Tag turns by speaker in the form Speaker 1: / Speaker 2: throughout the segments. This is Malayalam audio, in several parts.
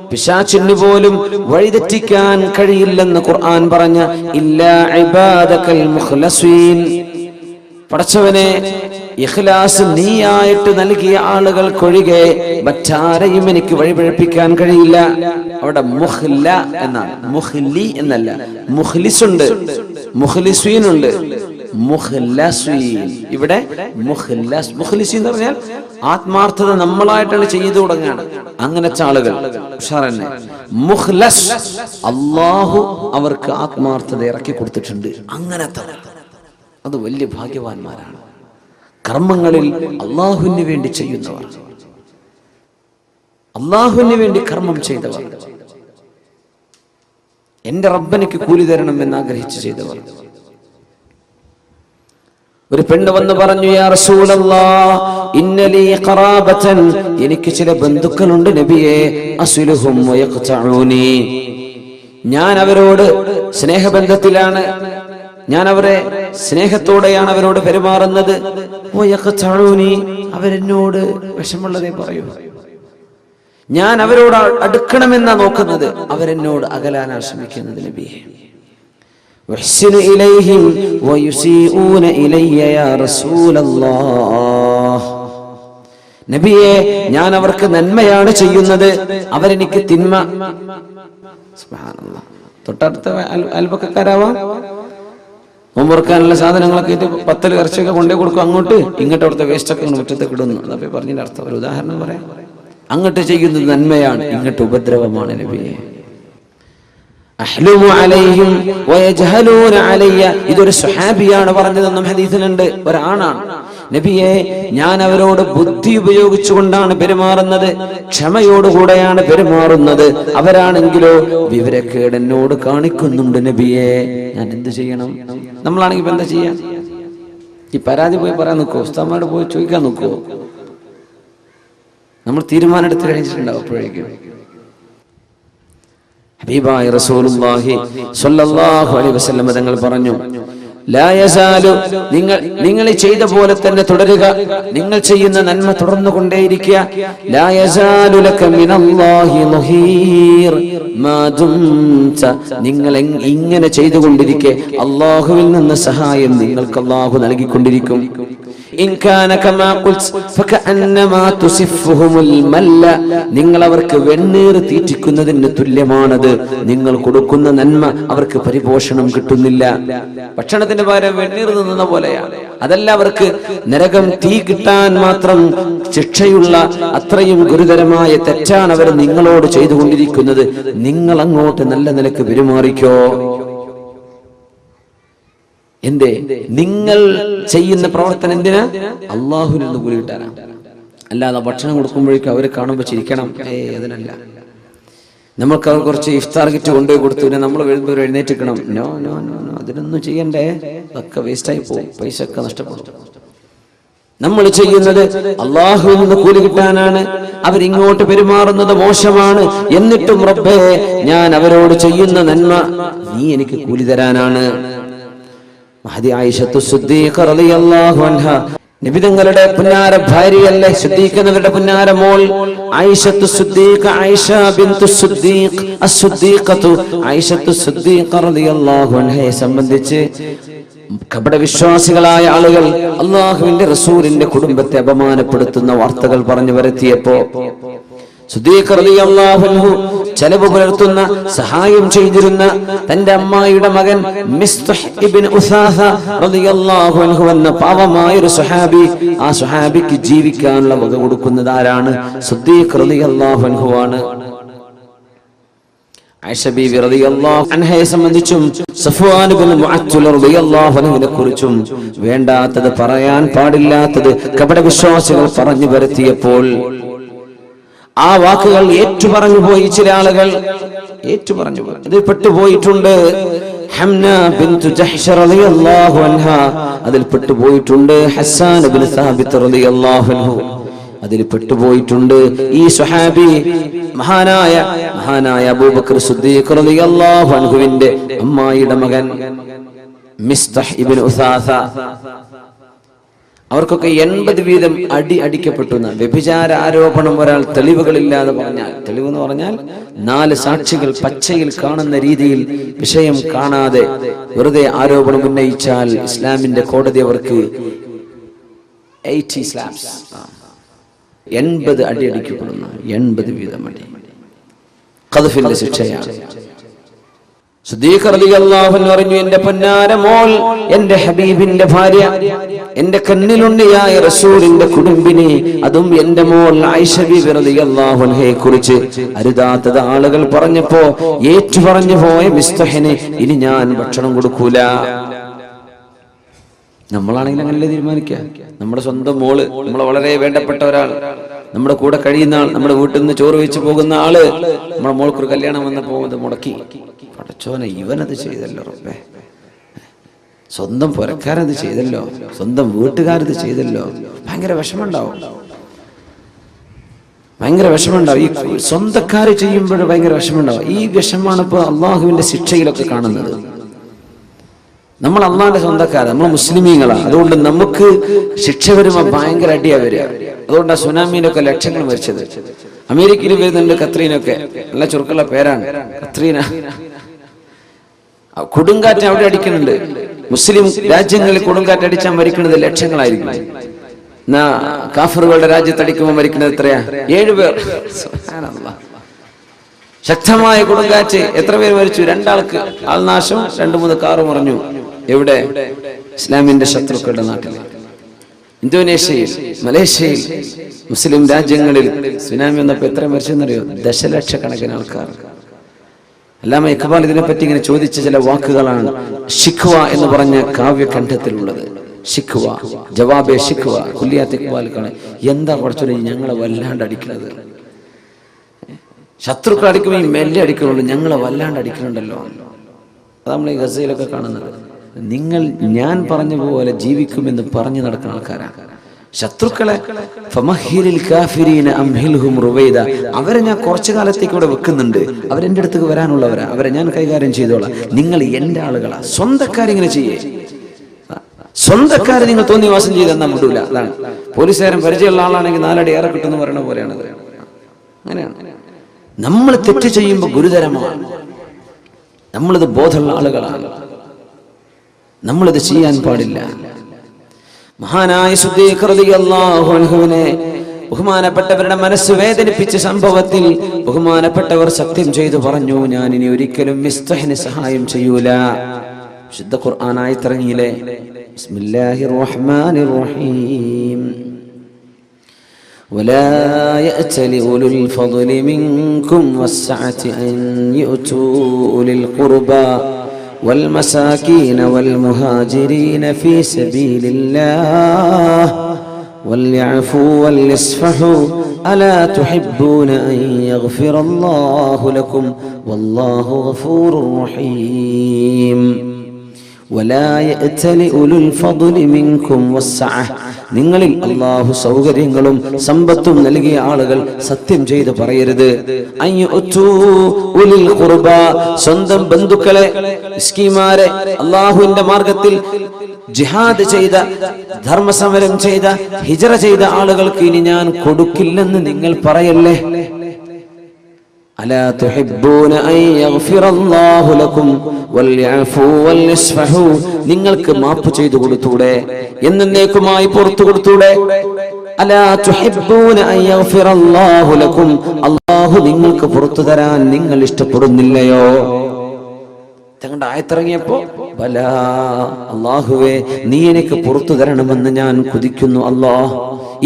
Speaker 1: പിശാചിന് പോലും വഴിതെറ്റിക്കാൻ കഴിയില്ലെന്ന് ഖുർആൻ പറഞ്ഞ ഇല്ലാ ഇബാദകൽ മുഖ്ലസീൻ, പടച്ചവനെ ഇഖ്ലാസ് നീയായിട്ട് നൽകിയ ആളുകൾക്കൊഴികെ മറ്റാരെയും എനിക്ക് വഴിപിഴപ്പിക്കാൻ കഴിയില്ല. അവിടെ മുഖ്ല എന്നാണ്, മുഖ്ലി എന്നല്ല. മുഖ്ലിസുണ്ട്, മുഖ്ലിസീനുണ്ട്, മുഖ്ലസീൻ. ഇവിടെ മുഖ്ലസ്, മുഖ്ലിസീൻ എന്ന് പറഞ്ഞാൽ ആത്മാർത്ഥത നമ്മളായിട്ടാണ് ചെയ്തു തുടങ്ങുകയാണ്. അങ്ങനത്തെ ആളുകൾ ഉഷാറന്നെ. മുഖ്ലസ്, അല്ലാഹു അവർക്ക് ആത്മാർത്ഥത ഇറക്കി കൊടുത്തിട്ടുണ്ട്. അങ്ങനത്തെ അത് വലിയ ഭാഗ്യവാന്മാരാണ്. കർമ്മങ്ങളിൽ അള്ളാഹുവിന് വേണ്ടി ചെയ്യുന്നവർ, അള്ളാഹുവിന് വേണ്ടി കർമ്മം ചെയ്തവർ, എന്റെ റബ്ബനിക്ക് കൂലി തരണം എന്ന് ആഗ്രഹിച്ച് ചെയ്തവർ. ഒരു പെണ്ണ് വന്ന് പറഞ്ഞു, യാ റസൂലല്ലാഹ് ഇന്നലി ഖറാബതൻ, എനിക്ക് ചില ബന്ധുക്കളുണ്ട് നബിയേ, അസ്ലുഹും വയഖ്തഊനി, ഞാൻ അവരോട് സ്നേഹബന്ധത്തിലാണ്, ഞാൻ അവരെ സ്നേഹത്തോടെയാണ് അവരോട് പെരുമാറുന്നത്. അവരെന്നോട് വിഷമുള്ളതേ പറയൂ, ഞാൻ അവരോട് അടുക്കണമെന്നാ നോക്കുന്നത്, അവരെന്നോട് അകലാനാ ശ്രമിക്കുന്നത് നബിയേ. നബിയേ, ഞാൻ അവർക്ക് നന്മയാണ് ചെയ്യുന്നത്, അവരെനിക്ക് തിന്മ. സുബ്ഹാനല്ലാഹ്. തൊട്ടടുത്ത അയൽപക്കക്കാരാവാം, നോമ്പുറക്കാനുള്ള സാധനങ്ങളൊക്കെ പത്തൽ ഇറച്ചിയൊക്കെ കൊണ്ടേ കൊടുക്കും, അങ്ങോട്ട് ഇങ്ങോട്ട് അവിടുത്തെ വേസ്റ്റൊക്കെ മുറ്റത്തേക്ക് ഇടുന്നു. അതപ്പോ പറഞ്ഞതിന്റെ അർത്ഥം ഒരു ഉദാഹരണം പറയാം. അങ്ങോട്ട് ചെയ്യുന്നത് നന്മയാണ്, ഇങ്ങോട്ട് ഉപദ്രവമാണ് നബിയെ. അഹ്ലുമു അലൈഹിം വയജ്ഹലൂന അലയ്യ, ഇതൊരു സ്വഹാബിയാണ് പറഞ്ഞതെന്നും ഹദീസിലുണ്ട്, ഒരാണാണ്. നബിയെ, ഞാൻ അവരോട് ബുദ്ധി ഉപയോഗിച്ചുകൊണ്ടാണ് പെരുമാറുന്നത്, ക്ഷമയോടുകൂടെയാണ് പെരുമാറുന്നത്, അവരാണെങ്കിലോ വിവരക്കേട് എന്നോട് കാണിക്കുന്നുണ്ട് നബിയെ, ഞാൻ എന്ത് ചെയ്യണം? നമ്മളാണെങ്കിൽ എന്താ ചെയ്യാ? ഈ പരാതി പോയി പറയാൻ നോക്കുവോ? ഉസ്താദന്മാരോട് പോയി ചോദിക്കാൻ നോക്കുവോ? നമ്മൾ തീരുമാനം എടുത്ത് കഴിഞ്ഞിട്ടുണ്ടാവും. അപ്പോഴേക്കും ഹബീബായ റസൂലുള്ളാഹി സ്വല്ലല്ലാഹു അലൈഹി വസല്ലം തങ്ങൾ പറഞ്ഞു, ലാ യസാലു, നിങ്ങൾ ചെയ്ത പോലെ തന്നെ തുടരുക, നിങ്ങൾ ചെയ്യുന്ന നന്മ തുടർന്നുകൊണ്ടേയിരിക്കുക. ലാ യസാലു ലക മിനല്ലാഹി ളഹീർ മാ ദുംത, നിങ്ങൾ ഇങ്ങനെ ചെയ്തുകൊണ്ടിരിക്കെ അല്ലാഹുവിൽ നിന്ന് സഹായം നിങ്ങൾക്ക് അല്ലാഹു നൽകിക്കൊണ്ടിരിക്കും. ഇൻ കാന കമാ ഖുൽത് ഫകഅന്നമാ തുസിഫുഹുൽ മല്ല, നിങ്ങൾ അവർക്ക് വെണ്ണീർ തീറ്റിക്കുന്നതിന് തുല്യമാണത്. നിങ്ങൾ കൊടുക്കുന്ന നന്മ അവർക്ക് പരിപോഷണം കിട്ടുന്നില്ല. ഭക്ഷണത്തിന് പകരം വെണ്ണീർ തിന്നുന്ന പോലെയാണ്. അതല്ല, അവർക്ക് നരകം തീ കിട്ടാൻ മാത്രം ശിക്ഷയുള്ള അത്രയും ഗുരുതരമായ തെറ്റാണ് അവർ നിങ്ങളോട് ചെയ്തുകൊണ്ടിരിക്കുന്നത്. നിങ്ങൾ അങ്ങോട്ട് നല്ല നിലക്ക് പെരുമാറിക്കോ. എന്തേ? നിങ്ങൾ ചെയ്യുന്ന പ്രവർത്തനം എന്തിനാ? അള്ളാഹുവിൽ നിന്ന് കൂലി കിട്ടാനാ. അല്ലാതെ ഭക്ഷണം കൊടുക്കുമ്പോഴേക്കും അവരെ കാണുമ്പോൾ ചിരിക്കണം, അതിനല്ല. നമ്മൾക്ക് അവർ കുറച്ച് ഇഫ്താർ കിറ്റ് കൊണ്ടുപോയി കൊടുത്തു, പിന്നെ നമ്മൾ വരുമ്പോൾ എഴുന്നേറ്റിക്കണം. നോ നോ നോ നോ, അതിനൊന്നും ചെയ്യണ്ടേ, അതൊക്കെ വേസ്റ്റായി പോകും, പൈസ ഒക്കെ നഷ്ടപ്പെടും. നമ്മൾ ചെയ്യുന്നത് അള്ളാഹുവിൽ നിന്ന് കൂലി കിട്ടാനാണ്. അവരിങ്ങോട്ട് പെരുമാറുന്നത് മോശമാണ്, എന്നിട്ടും റബ്ബേ ഞാൻ അവരോട് ചെയ്യുന്ന നന്മ നീ എനിക്ക് കൂലി തരാനാണ്. മഹദി ആയിഷത്തു സിദ്ദീഖ റളിയല്ലാഹു അൻഹ, നബി തങ്ങളുടെ പുന്നാര ഭാര്യയല്ലേ, സിദ്ദീഖ് എന്നവരുടെ പുന്നാര മോൾ ആയിഷത്തു സിദ്ദീഖ, ആയിഷ ബിൻതു സിദ്ദീഖ് അസ്-സിദ്ദീഖത്തു ആയിഷത്തു സിദ്ദീഖ റളിയല്ലാഹു അൻഹയെ സംബന്ധിച്ച് കപടവിശ്വാസികളായ ആളുകൾ അല്ലാഹുവിന്റെ റസൂലിന്റെ കുടുംബത്തെ അപമാനപ്പെടുത്തുന്ന വാർത്തകൾ പറഞ്ഞു വരുത്തിയപ്പോ സിദ്ദീഖ് റളിയല്ലാഹു അൻഹു ചെലവ് പുലർത്തുന്ന, സഹായം ചെയ്തിരുന്ന തന്റെ അമ്മായിയുടെ മകൻ മിസ്തഹ് ഇബ്നു ഉസാസ റളിയല്ലാഹു അൻഹു എന്ന പാവമായ ഒരു സ്വഹാബി, ആ സ്വഹാബിക്ക് ജീവിക്കാനുള്ള വക കൊടുക്കുന്നത് ആരാണ്? സിദ്ദീഖ് റളിയല്ലാഹു അൻഹു ആണ്. ആയിഷ ബീവി റളിയല്ലാഹു അൻഹയെ സംബന്ധിച്ചും സഫ്വാൻ ഇബ്നു മുഅത്തൽ റളിയല്ലാഹു അൻഹുവിനെ കുറിച്ചും വേണ്ടാത്തത്, പറയാൻ പാടില്ലാത്തത് കപടവിശ്വാസികൾ പറഞ്ഞു വരുത്തിയപ്പോൾ ആ വാക്കുകൾ ഏറ്റുപറഞ്ഞു പോയി. ചില ആളുകൾ ഏറ്റുപറഞ്ഞു പോയി, അതിൽ പെട്ടുപോയിട്ടുണ്ട്. ഹംന ബിൻതു ജഹ്ഷ റളിയല്ലാഹു അൻഹ അതിൽ പെട്ടുപോയിട്ടുണ്ട്. ഹസ്സാൻ ഇബ്നു സാബിത്ത് റളിയല്ലാഹു അൻഹു അതിൽ പെട്ടുപോയിട്ടുണ്ട്. ഈ സ്വഹാബി മഹാനായ അബൂബക്കർ സിദ്ദീഖ് റളിയല്ലാഹു അൻഹുവിന്റെ അമ്മായിയുടെ മകൻ മിസ്തഹ് ഇബ്നു ഉസാസ, അവർക്കൊക്കെ 80 വീതം അടി അടിക്കപ്പെട്ടു. വ്യഭിചാര ആരോപണം ഒരാൾ തെളിവുകളില്ലാതെ പറഞ്ഞാൽ, തെളിവ് എന്ന് പറഞ്ഞാൽ 4 സാക്ഷികൾ പച്ചയിൽ കാണുന്ന രീതിയിൽ വിഷയം കാണാതെ വെറുതെ ആരോപണം ഉന്നയിച്ചാൽ ഇസ്ലാമിന്റെ കോടതി അവർക്ക് 80 സ്ലാപ്സ് 80 അടി അടിക്കപ്പെടുന്നു. 80 വീതം അടി ഖദ്ഫിന്റെ ശിക്ഷയാണ്. സിദ്ദീഖ് റളിയല്ലാഹു അൻഹു പറഞ്ഞു, എന്റെ പൊന്നാര മോൾ, എന്റെ ഹബീബിന്റെ ഭാര്യ, എന്റെ കണ്ണിലുണ്ണിയായ റസൂലിന്റെ കുടുംബിനി, അതും എന്റെ മോൾ ആയിഷ ബീവി റളിയല്ലാഹു അൻഹയെ കുറിച്ച് അരുതാത്തത് ആളുകൾ പറഞ്ഞപ്പോ ഏറ്റു പറഞ്ഞു പോയ മിസ്തഹിന് ഇനി ഞാൻ ഭക്ഷണം കൊടുക്കൂല. നമ്മളാണെങ്കിൽ അങ്ങനല്ലേ തീരുമാനിക്കുക. നമ്മുടെ സ്വന്തം മോള്, നമ്മളെ വളരെ വേണ്ടപ്പെട്ട ഒരാൾ, നമ്മുടെ കൂടെ കഴിയുന്ന ആൾ, നമ്മുടെ വീട്ടിൽ നിന്ന് ചോറ് വെച്ച് പോകുന്ന ആള്, നമ്മുടെ മോൾക്കൊരു കല്യാണം വന്നപ്പോ അത് മുടക്കി. പടച്ചോനെ, ഇവനത് ചെയ്തല്ലോ റബ്ബേ, സ്വന്തം പുരക്കാരത് ചെയ്തല്ലോ, സ്വന്തം വീട്ടുകാരത് ചെയ്തല്ലോ. ഭയങ്കര വിഷമമുണ്ടാവും, ഭയങ്കര വിഷമമുണ്ടാവും. ഈ സ്വന്തക്കാര് ചെയ്യുമ്പോൾ ഭയങ്കര വിഷമമുണ്ടാവും. ഈ വിഷമാണ് ഇപ്പൊ അള്ളാഹുവിന്റെ ശിക്ഷയിലൊക്കെ കാണുന്നത്. നമ്മൾ അള്ളാന്റെ സ്വന്തക്കാരാണ്, നമ്മൾ മുസ്ലിമീങ്ങളാണ്. അതുകൊണ്ട് നമുക്ക് ശിക്ഷ വരുമ്പോൾ ഭയങ്കര അടിയാ വരിക. അതുകൊണ്ടാണ് സുനാമീനൊക്കെ ലക്ഷങ്ങൾ മരിച്ചത്. അമേരിക്കയിൽ വരുന്നുണ്ട് കത്രീനൊക്കെ, നല്ല ചുരുക്കുള്ള പേരാണ് കത്രീന. കൊടുങ്കാറ്റ് അവിടെ അടിക്കുന്നുണ്ട്. മുസ്ലിം രാജ്യങ്ങളിൽ കൊടുങ്കാറ്റ് അടിച്ചാൽ മരിക്കുന്നത് ലക്ഷങ്ങളായിരിക്കും. എന്നാ കാഫറുകളുടെ രാജ്യത്ത് അടിക്കുമ്പോൾ മരിക്കുന്നത് എത്രയാ? 7 പേർ. ശക്തമായ കൊടുങ്കാറ്റ് എത്ര പേര് മരിച്ചു? 2 ആൾക്ക് ആൾനാശം, 2-3 കാറ് മറിഞ്ഞു. എവിടെ? ഇസ്ലാമിന്റെ ശത്രുക്കളുടെ നാട്ടിൽ, ഇന്തോനേഷ്യയിൽ, മലേഷ്യയിൽ, മുസ്ലിം രാജ്യങ്ങളിൽ സുനാമി വന്നപ്പോ എത്ര മരിച്ചെന്നറിയോ? ദശലക്ഷക്കണക്കിന് ആൾക്കാർ. അല്ലാമ ഇഖ്ബാൽ ഇതിനെപ്പറ്റി ഇങ്ങനെ ചോദിച്ച ചില വാക്കുകളാണ് ഷിഖ്വ എന്ന് പറഞ്ഞ കാവ്യകണ്ഠത്തിലുള്ളത്. ഷിഖ്വ, ജവാബെ ഷിഖ്വ. കുല്ലിയാത്ത് ഇഖ്ബാൽ കാണാൻ, എന്താ കുറച്ചൊരു ഞങ്ങളെ വല്ലാണ്ട് അടിക്കുന്നത്, ശത്രുക്കൾ അടിക്കുമ്പോൾ ഈ മെല്ലെ അടിക്കുന്നുള്ളൂ, ഞങ്ങളെ വല്ലാണ്ട് അടിക്കുന്നുണ്ടല്ലോ. അത് നമ്മൾ ഈ ഗസയിലൊക്കെ കാണുന്നത്. നിങ്ങൾ ഞാൻ പറഞ്ഞ പോലെ ജീവിക്കുമെന്ന് പറഞ്ഞു നടക്കുന്ന ആൾക്കാരാണ് ശത്രുക്കളെ. അവരെ ഞാൻ കുറച്ചു കാലത്തേക്ക് ഇവിടെ വെക്കുന്നുണ്ട്, അവരെന്റെ അടുത്തേക്ക് വരാനുള്ളവരാ, അവരെ ഞാൻ കൈകാര്യം ചെയ്തോളാം. നിങ്ങൾ എന്റെ ആളുകളാ. സ്വന്തക്കാരിങ്ങനെ ചെയ്യേ, സ്വന്തക്കാരെ നിങ്ങൾ തോന്നിവാസം ചെയ്തെന്നാ വിടൂല. അതാണ് പോലീസുകാരൻ പരിചയമുള്ള ആളാണെങ്കിൽ 4 അടി ഏറെ കിട്ടുമെന്ന് പറയുന്ന പോലെയാണ്. അങ്ങനെയാണ്. നമ്മൾ തെറ്റ് ചെയ്യുമ്പോൾ ഗുരുതരമാണ്. നമ്മളിത് ബോധമുള്ള ആളുകളാണ്, നമ്മളിത് ചെയ്യാൻ പാടില്ല. മഹാനായ സിദ്ദീഖ് റളിയല്ലാഹു അൻഹുവിനെ ബഹുമാനപ്പെട്ടവരുടെ മനസ്സ് വേദനിപ്പിച്ച സംഭവത്തിൽ ബഹുമാനപ്പെട്ടവർ സത്യം ചെയ്തു പറഞ്ഞു, ഞാൻ ഇനി ഒരിക്കലും മിസ്തഹിന് സഹായം ചെയ്യൂല. ശുദ്ധ ഖുർആൻ ആയത്തിറങ്ങിയില്ലേ, ബിസ്മില്ലാഹിർ റഹ്മാനിർ റഹീം, ولا يأتل أولو الفضل منكم والسعة أن يؤتوا أولي القربى والمساكين والمهاجرين في سبيل الله وليعفوا وليصفحوا ألا تحبون أن يغفر الله لكم والله غفور رحيم. ولا يأتل أولو الفضل منكم والسعة. നിങ്ങളിൽ അല്ലാഹു സൗകര്യങ്ങളും സമ്പത്തും നൽകിയ ആളുകൾ സത്യം ചെയ്ത് പറയരുത്. സ്വന്തം ബന്ധുക്കളെ, മിസ്കീന്മാരെ, അല്ലാഹുവിന്റെ മാർഗത്തിൽ ജിഹാദ് ചെയ്ത, ധർമ്മസമരം ചെയ്ത, ഹിജ്റ ചെയ്ത ആളുകൾക്ക് ഇനി ഞാൻ കൊടുക്കില്ലെന്ന് നിങ്ങൾ പറയല്ലേ. അലാ തുഹിബ്ബൂന അൻ യഗ്ഫിറല്ലാഹു ലക്കും വൽയഅഫൂ വൽയസ്ഫഹൂ. നിങ്ങൾക്ക് മാപ്പ് ചെയ്തു കൊടുത്തൂടെ, എന്നേക്കുമായി പുറത്തു കൊടുത്തൂടെ. അലാ തുഹിബ്ബൂന അൻ യഗ്ഫിറല്ലാഹു ലക്കും. അല്ലാഹു നിങ്ങൾക്ക് പുറത്തു തരാൻ നിങ്ങൾ ഇഷ്ടപ്പെടുന്നില്ലയോ? തങ്ങളുടെ ആയത്തിറങ്ങിയപ്പോ ബലാ, അല്ലാഹുവേ നീ എനിക്ക് പുറത്തു തരണമെന്ന് ഞാൻ കൊതിക്കുന്നു. അല്ലാഹ്,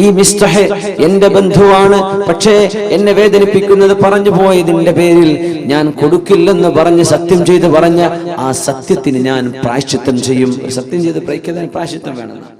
Speaker 1: ഈ മിസ്തഹ് എന്റെ ബന്ധുവാണ്, പക്ഷേ എന്നെ വേദനിപ്പിക്കുന്നത് പറഞ്ഞു പോയതിന്റെ പേരിൽ ഞാൻ കൊടുക്കില്ലെന്ന് പറഞ്ഞ് സത്യം ചെയ്ത് പറഞ്ഞ ആ സത്യത്തിന് ഞാൻ പ്രായശ്ചിത്തം ചെയ്യും. സത്യം ചെയ്ത് പ്രായശ്ചിത്തം വേണമെന്ന്